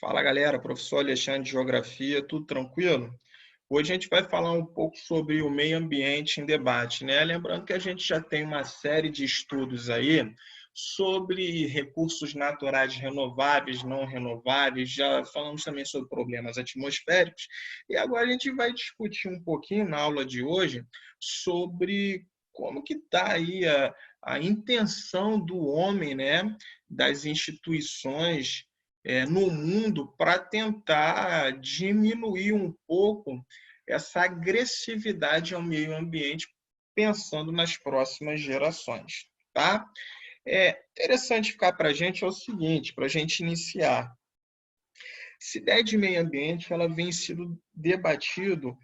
Fala galera, professor Alexandre de Geografia, tudo tranquilo? Hoje a gente vai falar um pouco sobre o meio ambiente em debate, né? Lembrando que a gente já tem uma série de estudos aí sobre recursos naturais renováveis, não renováveis, já falamos também sobre problemas atmosféricos, e agora a gente vai discutir um pouquinho na aula de hoje sobre como que está aí a intenção do homem, né? Das instituições no mundo para tentar diminuir um pouco essa agressividade ao meio ambiente, pensando nas próximas gerações, tá? É interessante ficar para a gente é o seguinte, para a gente iniciar. Essa ideia de meio ambiente ela vem sendo debatido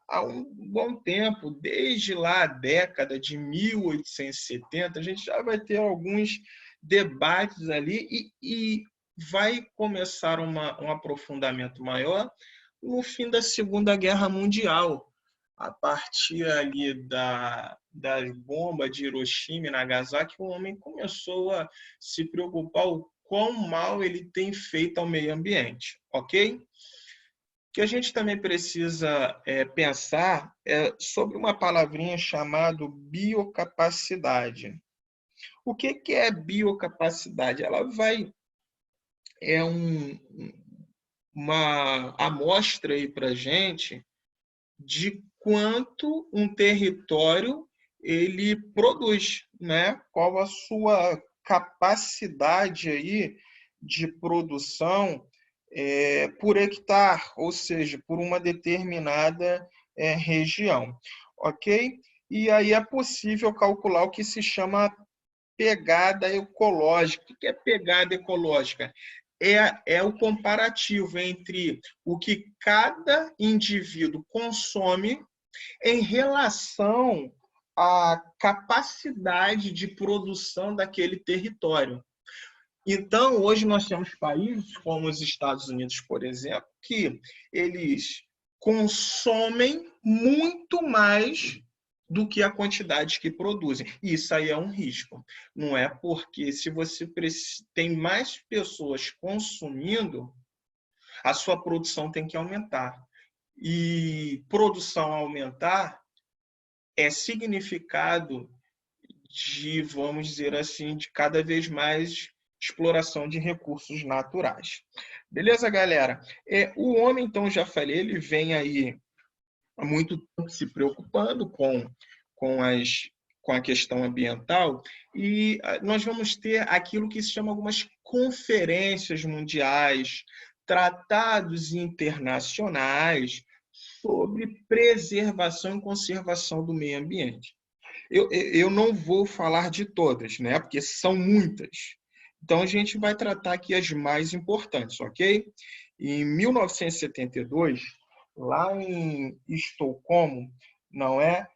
há um bom tempo, desde lá a década de 1870, a gente já vai ter alguns debates ali e vai começar um aprofundamento maior no fim da Segunda Guerra Mundial, a partir ali das bombas de Hiroshima e Nagasaki, o homem começou a se preocupar o quão mal ele tem feito ao meio ambiente, ok? O que a gente também precisa pensar é sobre uma palavrinha chamada biocapacidade. O que é biocapacidade? Ela é uma amostra aí para a gente de quanto um território ele produz, né? Qual a sua capacidade aí de produção por hectare, ou seja, por uma determinada região, ok? E aí é possível calcular o que se chama pegada ecológica. O que é pegada ecológica? É o comparativo entre o que cada indivíduo consome em relação à capacidade de produção daquele território. Então, hoje nós temos países como os Estados Unidos, por exemplo, que eles consomem muito mais do que a quantidade que produzem. E isso aí é um risco. Não é porque se você tem mais pessoas consumindo, a sua produção tem que aumentar. E produção aumentar é significado de, vamos dizer assim, de cada vez mais exploração de recursos naturais. Beleza, galera? O homem, então, já falei, ele vem aí há muito tempo se preocupando com, as, com a questão ambiental e nós vamos ter aquilo que se chama algumas conferências mundiais, tratados internacionais sobre preservação e conservação do meio ambiente. Eu não vou falar de todas, né? Porque são muitas. Então, a gente vai tratar aqui as mais importantes, ok? Em 1972, lá em Estocolmo, não é?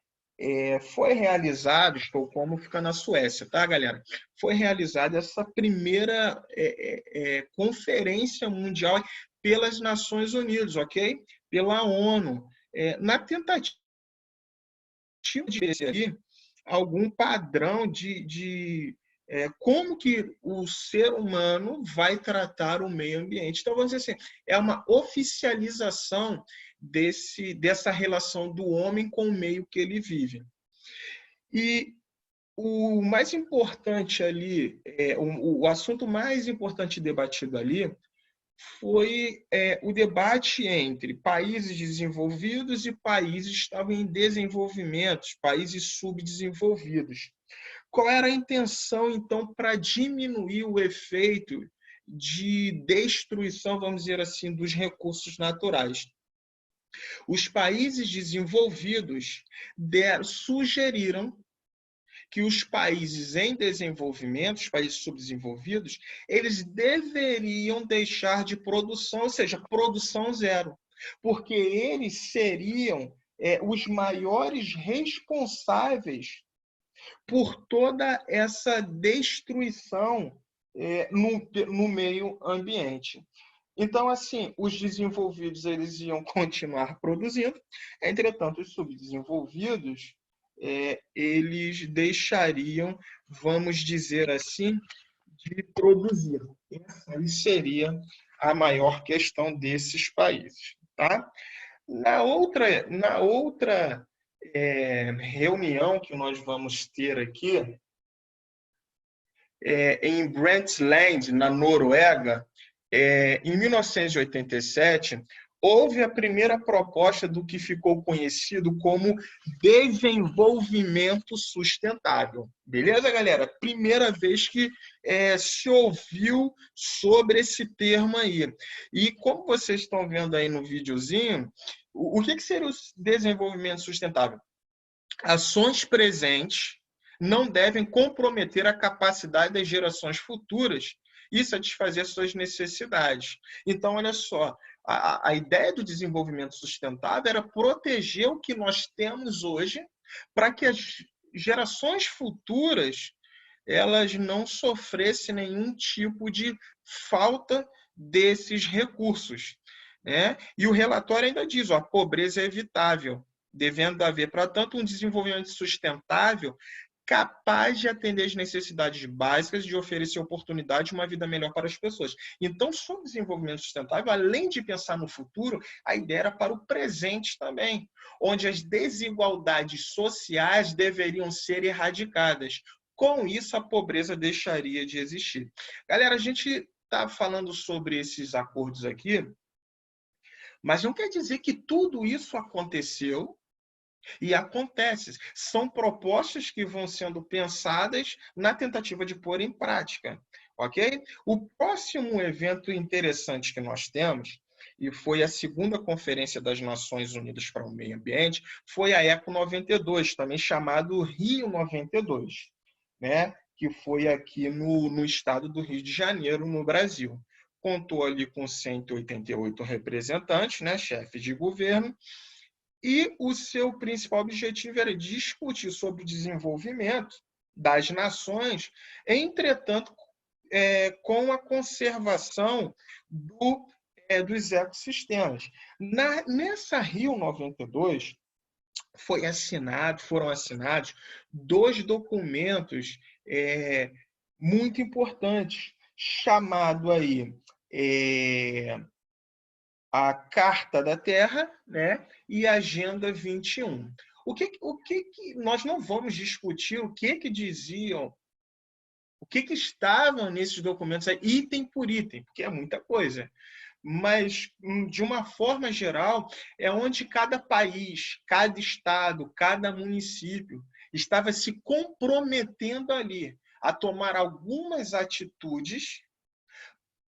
Foi realizado, Estocolmo fica na Suécia, tá, galera? Foi realizada essa primeira conferência mundial pelas Nações Unidas, ok? Pela ONU, na tentativa de ver algum padrão como que o ser humano vai tratar o meio ambiente. Então, vamos dizer assim, é uma oficialização dessa relação do homem com o meio que ele vive. E o mais importante ali, o assunto mais importante debatido ali foi o debate entre países desenvolvidos e países que estavam em desenvolvimento, países subdesenvolvidos. Qual era a intenção, então, para diminuir o efeito de destruição, vamos dizer assim, dos recursos naturais? Os países desenvolvidos sugeriram que os países em desenvolvimento, os países subdesenvolvidos, eles deveriam deixar de produção, ou seja, produção zero, porque eles seriam os maiores responsáveis por toda essa destruição no meio ambiente. Então, assim, os desenvolvidos eles iam continuar produzindo, entretanto, os subdesenvolvidos eles deixariam, vamos dizer assim, de produzir. Essa aí seria a maior questão desses países. Tá? Na outra reunião que nós vamos ter aqui, em Brundtland, na Noruega, em 1987, houve a primeira proposta do que ficou conhecido como desenvolvimento sustentável. Beleza, galera? Primeira vez que se ouviu sobre esse termo aí. E como vocês estão vendo aí no videozinho, o que seria o desenvolvimento sustentável? Ações presentes não devem comprometer a capacidade das gerações futuras e satisfazer suas necessidades. Então, olha só, a ideia do desenvolvimento sustentável era proteger o que nós temos hoje para que as gerações futuras elas não sofressem nenhum tipo de falta desses recursos. Né? E o relatório ainda diz, ó, a pobreza é evitável, devendo haver, para tanto, um desenvolvimento sustentável capaz de atender às necessidades básicas, de oferecer oportunidade e uma vida melhor para as pessoas. Então, sobre desenvolvimento sustentável, além de pensar no futuro, a ideia era para o presente também, onde as desigualdades sociais deveriam ser erradicadas. Com isso, a pobreza deixaria de existir. Galera, a gente está falando sobre esses acordos aqui, mas não quer dizer que tudo isso aconteceu e acontece. São propostas que vão sendo pensadas na tentativa de pôr em prática. Ok? O próximo evento interessante que nós temos, e foi a segunda Conferência das Nações Unidas para o Meio Ambiente, foi a ECO 92, também chamado Rio 92, né? Que foi aqui no estado do Rio de Janeiro, no Brasil. Contou ali com 188 representantes, né, chefes de governo, e o seu principal objetivo era discutir sobre o desenvolvimento das nações, entretanto, com a conservação dos ecossistemas. Nessa Rio 92, foram assinados dois documentos muito importantes, chamado aí a Carta da Terra, né, e a Agenda 21. O que nós não vamos discutir o que diziam, o que estavam nesses documentos, item por item, porque é muita coisa. Mas, de uma forma geral, é onde cada país, cada estado, cada município estava se comprometendo ali a tomar algumas atitudes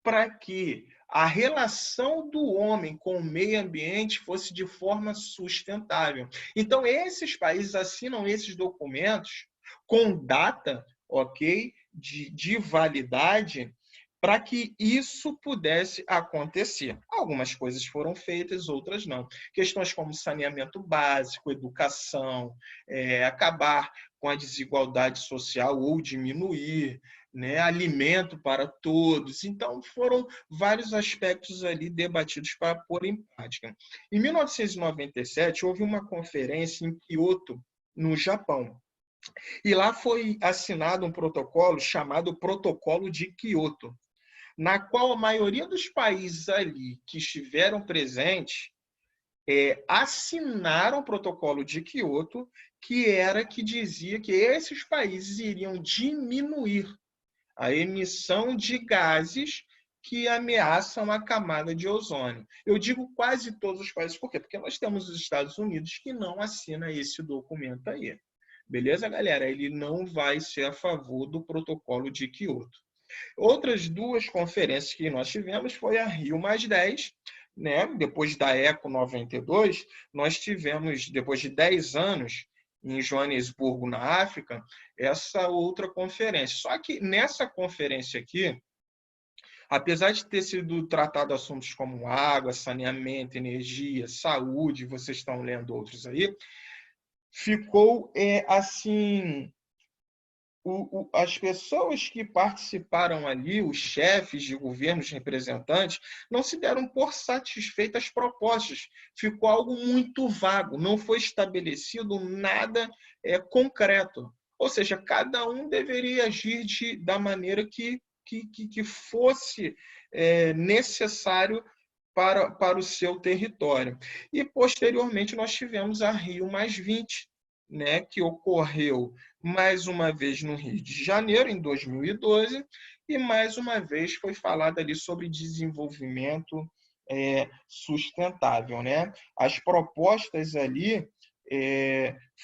para que a relação do homem com o meio ambiente fosse de forma sustentável. Então, esses países assinam esses documentos com data, ok, de validade, para que isso pudesse acontecer. Algumas coisas foram feitas, outras não. Questões como saneamento básico, educação, acabar com a desigualdade social ou diminuir, né, alimento para todos. Então, foram vários aspectos ali debatidos para pôr em prática. Em 1997, houve uma conferência em Kyoto, no Japão. E lá foi assinado um protocolo chamado Protocolo de Kyoto, na qual a maioria dos países ali que estiveram presentes assinaram o protocolo de Kyoto, que dizia que esses países iriam diminuir a emissão de gases que ameaçam a camada de ozônio. Eu digo quase todos os países, por quê? Porque nós temos os Estados Unidos que não assina esse documento aí. Beleza, galera? Ele não vai ser a favor do protocolo de Kyoto. Outras duas conferências que nós tivemos foi a Rio+10, né? Depois da ECO 92, nós tivemos, depois de 10 anos, em Joanesburgo, na África, essa outra conferência. Só que nessa conferência aqui, apesar de ter sido tratado assuntos como água, saneamento, energia, saúde, vocês estão lendo outros aí, ficou assim... As pessoas que participaram ali, os chefes de governo, os representantes, não se deram por satisfeitas as propostas. Ficou algo muito vago, não foi estabelecido nada concreto. Ou seja, cada um deveria agir da maneira que que fosse necessário para o seu território. E, posteriormente, nós tivemos a Rio+20, né, que ocorreu mais uma vez no Rio de Janeiro, em 2012, e mais uma vez foi falado ali sobre desenvolvimento sustentável, né? As propostas ali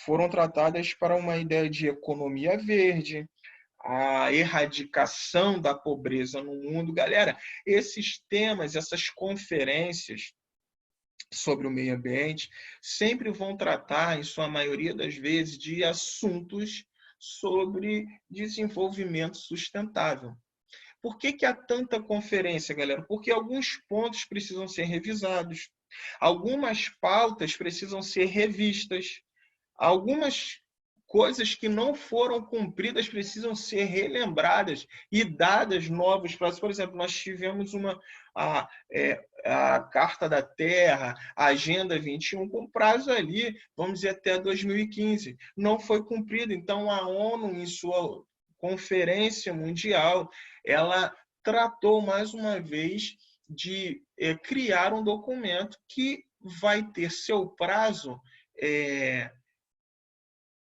foram tratadas para uma ideia de economia verde, a erradicação da pobreza no mundo. Galera, esses temas, essas conferências sobre o meio ambiente sempre vão tratar, em sua maioria das vezes, de assuntos sobre desenvolvimento sustentável. Por que há tanta conferência, galera? Porque alguns pontos precisam ser revisados, algumas pautas precisam ser revistas, algumas coisas que não foram cumpridas precisam ser relembradas e dadas novos prazos. Por exemplo, nós tivemos a Carta da Terra, a Agenda 21, com prazo ali, vamos dizer, até 2015. Não foi cumprido. Então, a ONU, em sua Conferência Mundial, ela tratou, mais uma vez, de criar um documento que vai ter seu prazo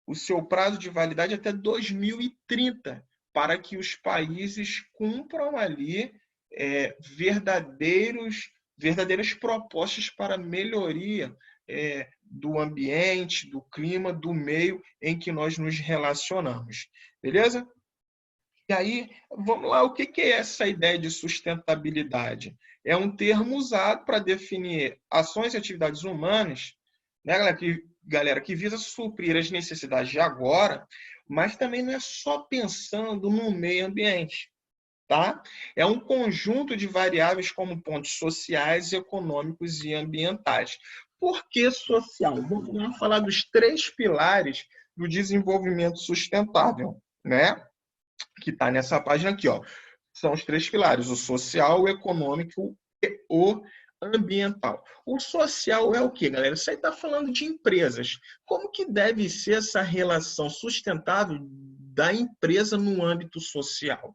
o seu prazo de validade até 2030, para que os países cumpram ali verdadeiras propostas para melhoria do ambiente, do clima, do meio em que nós nos relacionamos. Beleza? E aí, vamos lá, o que é essa ideia de sustentabilidade? É um termo usado para definir ações e atividades humanas, né, galera, que visa suprir as necessidades de agora, mas também não é só pensando no meio ambiente, tá? É um conjunto de variáveis como pontos sociais, econômicos e ambientais. Por que social? Vamos falar dos 3 pilares do desenvolvimento sustentável, né? Que está nessa página aqui, ó. São os 3 pilares: o social, o econômico e o ambiental. O social é o quê, galera? Isso aí está falando de empresas. Como que deve ser essa relação sustentável da empresa no âmbito social?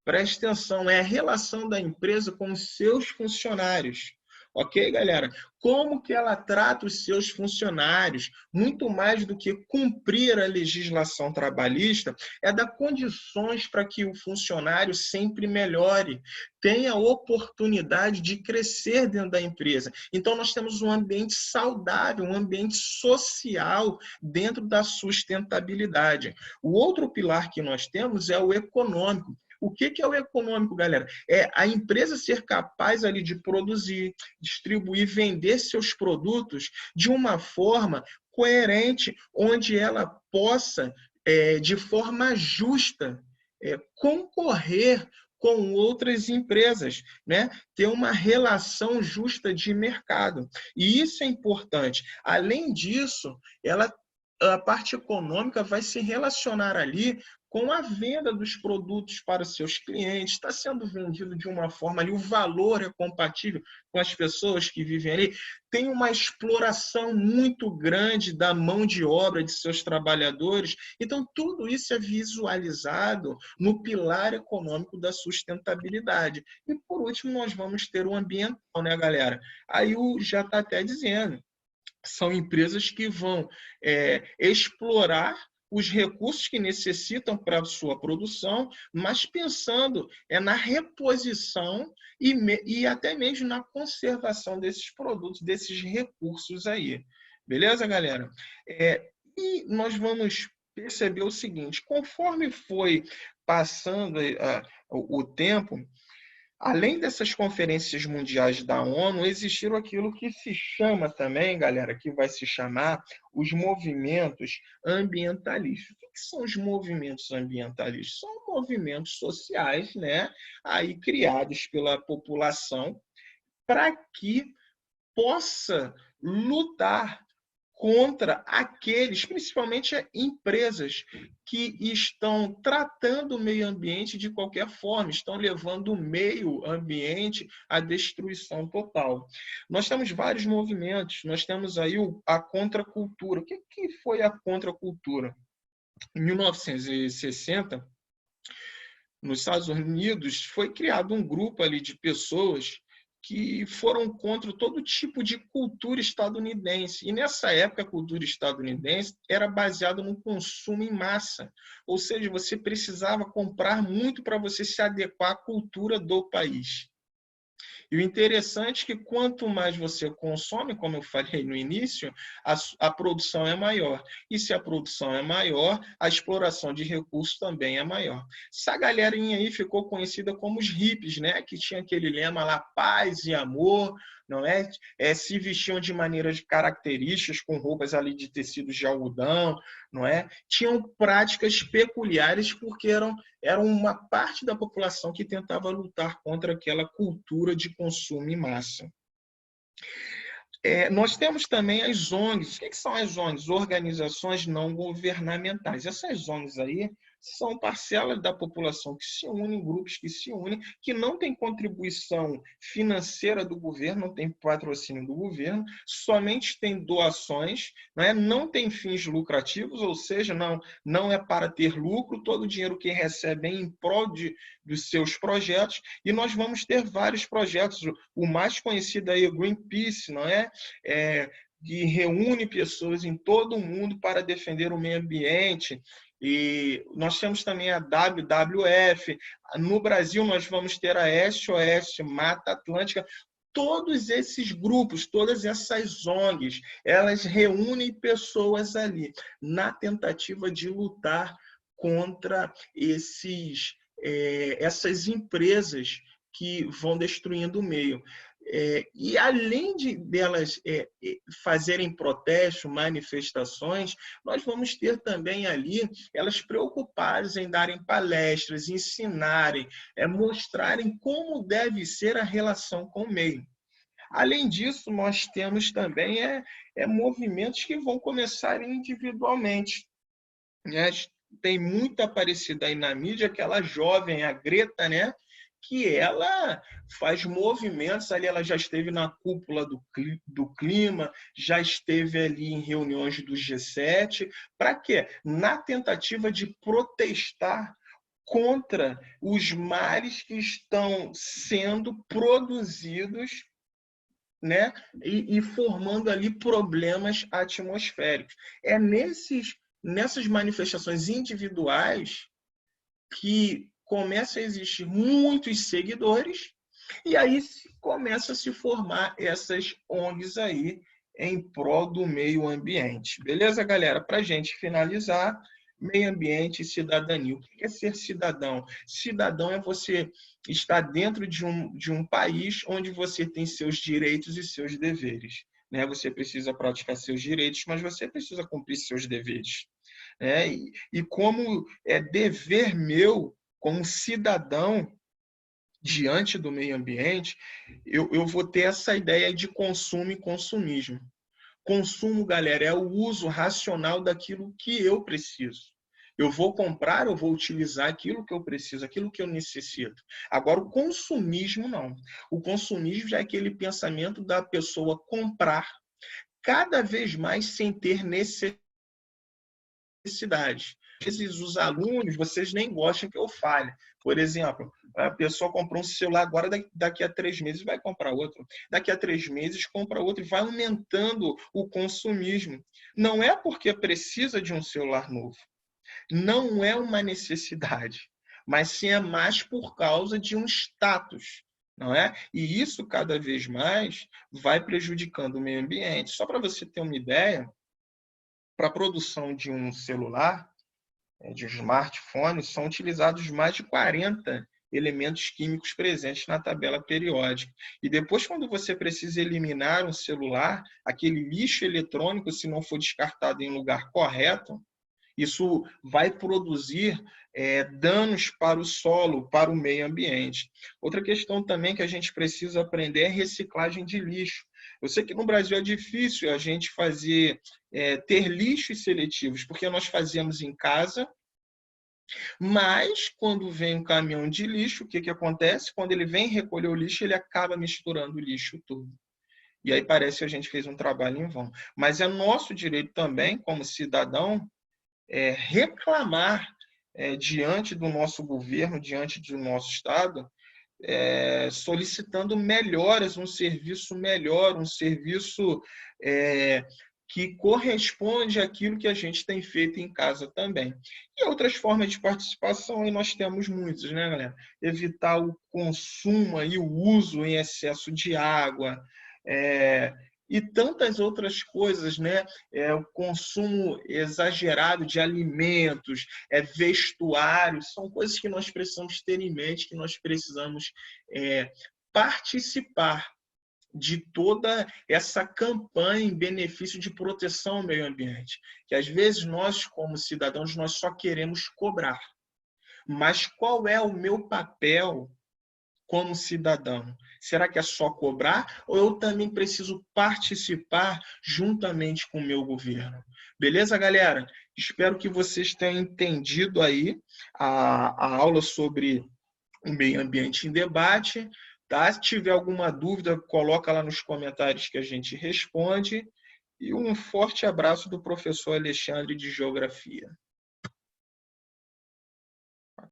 Preste atenção, é a relação da empresa com os seus funcionários. Ok, galera? Como que ela trata os seus funcionários? Muito mais do que cumprir a legislação trabalhista, é dar condições para que o funcionário sempre melhore, tenha oportunidade de crescer dentro da empresa. Então, nós temos um ambiente saudável, um ambiente social dentro da sustentabilidade. O outro pilar que nós temos é o econômico. O que é o econômico, galera? É a empresa ser capaz ali de produzir, distribuir, vender seus produtos de uma forma coerente, onde ela possa, de forma justa, concorrer com outras empresas, né? Ter uma relação justa de mercado. E isso é importante. Além disso, a parte econômica vai se relacionar ali com a venda dos produtos para os seus clientes, está sendo vendido de uma forma ali, o valor é compatível com as pessoas que vivem ali, tem uma exploração muito grande da mão de obra de seus trabalhadores, então tudo isso é visualizado no pilar econômico da sustentabilidade. E por último, nós vamos ter o ambiental, né, galera? Aí já está até dizendo, são empresas que vão explorar os recursos que necessitam para a sua produção, mas pensando na reposição e até mesmo na conservação desses produtos, desses recursos aí. Beleza, galera? E nós vamos perceber o seguinte, conforme foi passando o tempo, além dessas conferências mundiais da ONU, existiram aquilo que se chama também, galera, que vai se chamar os movimentos ambientalistas. O que são os movimentos ambientalistas? São movimentos sociais, né, aí criados pela população para que possa lutar contra aqueles, principalmente empresas, que estão tratando o meio ambiente de qualquer forma, estão levando o meio ambiente à destruição total. Nós temos vários movimentos, nós temos aí a contracultura. O que foi a contracultura? Em 1960, nos Estados Unidos, foi criado um grupo ali de pessoas que foram contra todo tipo de cultura estadunidense. E nessa época, a cultura estadunidense era baseada no consumo em massa. Ou seja, você precisava comprar muito para você se adequar à cultura do país. E o interessante é que quanto mais você consome, como eu falei no início, a produção é maior. E se a produção é maior, a exploração de recursos também é maior. Essa galerinha aí ficou conhecida como os hippies, né? Que tinha aquele lema lá, paz e amor, não é? Se vestiam de maneiras características, com roupas ali de tecidos de algodão, não é? Tinham práticas peculiares porque eram uma parte da população que tentava lutar contra aquela cultura de consumo em massa. Nós temos também as ONGs. O que são as ONGs? Organizações não governamentais. Essas ONGs aí são parcelas da população que se unem, grupos que se unem, que não tem contribuição financeira do governo, não tem patrocínio do governo, somente tem doações, não tem fins lucrativos, ou seja, não é para ter lucro, todo o dinheiro que recebe é em prol dos seus projetos, e nós vamos ter vários projetos. O mais conhecido aí é o Greenpeace, não é? Que reúne pessoas em todo o mundo para defender o meio ambiente. E nós temos também a WWF. No Brasil, nós vamos ter a SOS Mata Atlântica. Todos esses grupos, todas essas ONGs, elas reúnem pessoas ali na tentativa de lutar contra essas empresas que vão destruindo o meio. E além delas fazerem protestos, manifestações, nós vamos ter também ali elas preocupadas em darem palestras, ensinarem, mostrarem como deve ser a relação com o meio. Além disso, nós temos também movimentos que vão começar individualmente, né? Tem muito aparecido aí na mídia aquela jovem, a Greta, né? Que ela faz movimentos ali, ela já esteve na cúpula do clima, já esteve ali em reuniões do G7, para quê? Na tentativa de protestar contra os mares que estão sendo produzidos, né? E formando ali problemas atmosféricos. Nessas manifestações individuais que começa a existir muitos seguidores e aí começa a se formar essas ONGs aí em prol do meio ambiente. Beleza, galera? Para a gente finalizar, meio ambiente e cidadania. O que é ser cidadão? Cidadão é você estar dentro de um país onde você tem seus direitos e seus deveres. Né? Você precisa praticar seus direitos, mas você precisa cumprir seus deveres. E como é dever meu, como cidadão, diante do meio ambiente, eu vou ter essa ideia de consumo e consumismo. Consumo, galera, é o uso racional daquilo que eu preciso. Eu vou comprar, eu vou utilizar aquilo que eu preciso, aquilo que eu necessito. Agora, o consumismo, não. O consumismo já é aquele pensamento da pessoa comprar cada vez mais sem ter necessidade. Às vezes, os alunos, vocês nem gostam que eu fale. Por exemplo, a pessoa comprou um celular agora, daqui a 3 meses vai comprar outro. Daqui a 3 meses compra outro e vai aumentando o consumismo. Não é porque precisa de um celular novo. Não é uma necessidade, mas sim é mais por causa de um status. Não é? E isso, cada vez mais, vai prejudicando o meio ambiente. Só para você ter uma ideia, para a produção de um celular, de um smartphone, são utilizados mais de 40 elementos químicos presentes na tabela periódica. E depois, quando você precisa eliminar um celular, aquele lixo eletrônico, se não for descartado em lugar correto, isso vai produzir danos para o solo, para o meio ambiente. Outra questão também que a gente precisa aprender é reciclagem de lixo. Eu sei que no Brasil é difícil a gente ter lixos seletivos, porque nós fazemos em casa, mas quando vem um caminhão de lixo, o que acontece? Quando ele vem recolher o lixo, ele acaba misturando o lixo todo. E aí parece que a gente fez um trabalho em vão. Mas é nosso direito também, como cidadão, reclamar diante do nosso governo, diante do nosso Estado, solicitando melhoras, um serviço melhor, um serviço que corresponde àquilo que a gente tem feito em casa também. E outras formas de participação, aí nós temos muitas, né, galera? Evitar o consumo e o uso em excesso de água, e tantas outras coisas, né? O consumo exagerado de alimentos, vestuário, são coisas que nós precisamos ter em mente, que nós precisamos participar de toda essa campanha em benefício de proteção ao meio ambiente. Que às vezes nós, como cidadãos, nós só queremos cobrar. Mas qual é o meu papel como cidadão? Será que é só cobrar ou eu também preciso participar juntamente com o meu governo? Beleza, galera? Espero que vocês tenham entendido aí a aula sobre o meio ambiente em debate. Tá? Se tiver alguma dúvida, coloca lá nos comentários que a gente responde. E um forte abraço do professor Alexandre de Geografia.